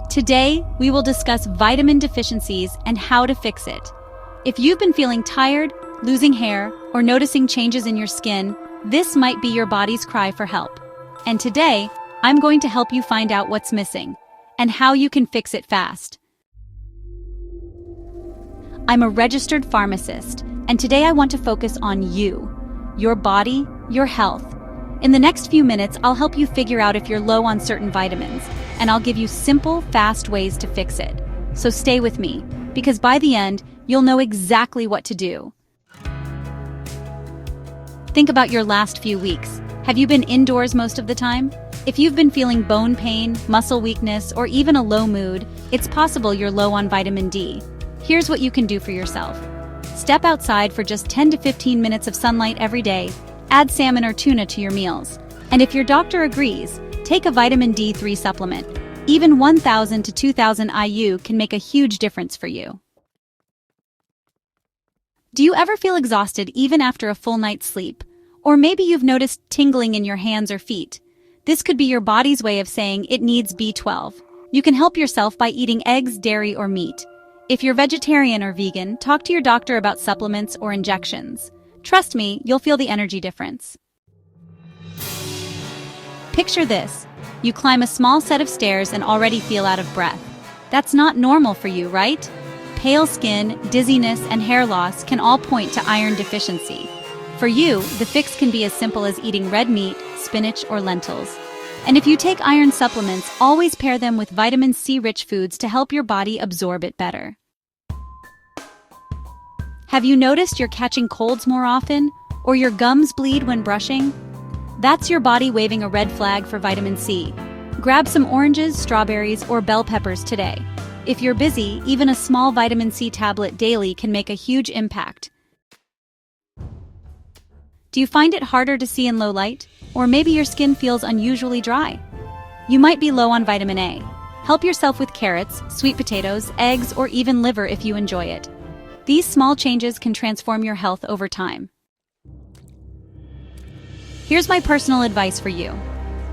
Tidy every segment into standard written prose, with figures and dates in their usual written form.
Today, we will discuss vitamin deficiencies and how to fix it. If you've been feeling tired, losing hair, or noticing changes in your skin, this might be your body's cry for help. And today, I'm going to help you find out what's missing and how you can fix it fast. I'm a registered pharmacist, and today I want to focus on you, your body, your health. In the next few minutes, I'll help you figure out if you're low on certain vitamins, and I'll give you simple, fast ways to fix it. So stay with me, because by the end, you'll know exactly what to do. Think about your last few weeks. Have you been indoors most of the time? If you've been feeling bone pain, muscle weakness, or even a low mood, it's possible you're low on vitamin D. Here's what you can do for yourself. Step outside for just 10 to 15 minutes of sunlight every day. Add salmon or tuna to your meals. And if your doctor agrees, take a vitamin D3 supplement. Even 1,000 to 2,000 IU can make a huge difference for you. Do you ever feel exhausted even after a full night's sleep? Or maybe you've noticed tingling in your hands or feet. This could be your body's way of saying it needs B12. You can help yourself by eating eggs, dairy, or meat. If you're vegetarian or vegan, talk to your doctor about supplements or injections. Trust me, you'll feel the energy difference. Picture this. You climb a small set of stairs and already feel out of breath. That's not normal for you, right? Pale skin, dizziness, and hair loss can all point to iron deficiency. For you, the fix can be as simple as eating red meat, spinach, or lentils. And if you take iron supplements, always pair them with vitamin C-rich foods to help your body absorb it better. Have you noticed you're catching colds more often? Or your gums bleed when brushing? That's your body waving a red flag for vitamin C. Grab some oranges, strawberries, or bell peppers today. If you're busy, even a small vitamin C tablet daily can make a huge impact. Do you find it harder to see in low light? Or maybe your skin feels unusually dry? You might be low on vitamin A. Help yourself with carrots, sweet potatoes, eggs, or even liver if you enjoy it. These small changes can transform your health over time. Here's my personal advice for you.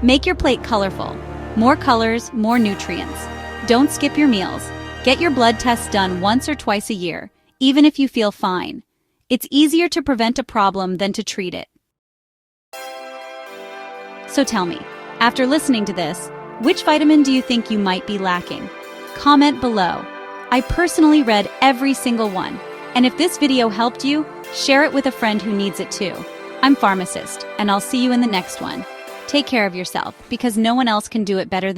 Make your plate colorful. More colors, more nutrients. Don't skip your meals. Get your blood tests done once or twice a year, even if you feel fine. It's easier to prevent a problem than to treat it. So tell me, after listening to this, which vitamin do you think you might be lacking? Comment below. I personally read every single one. And if this video helped you, share it with a friend who needs it too. I'm Pharmacist, and I'll see you in the next one. Take care of yourself, because no one else can do it better than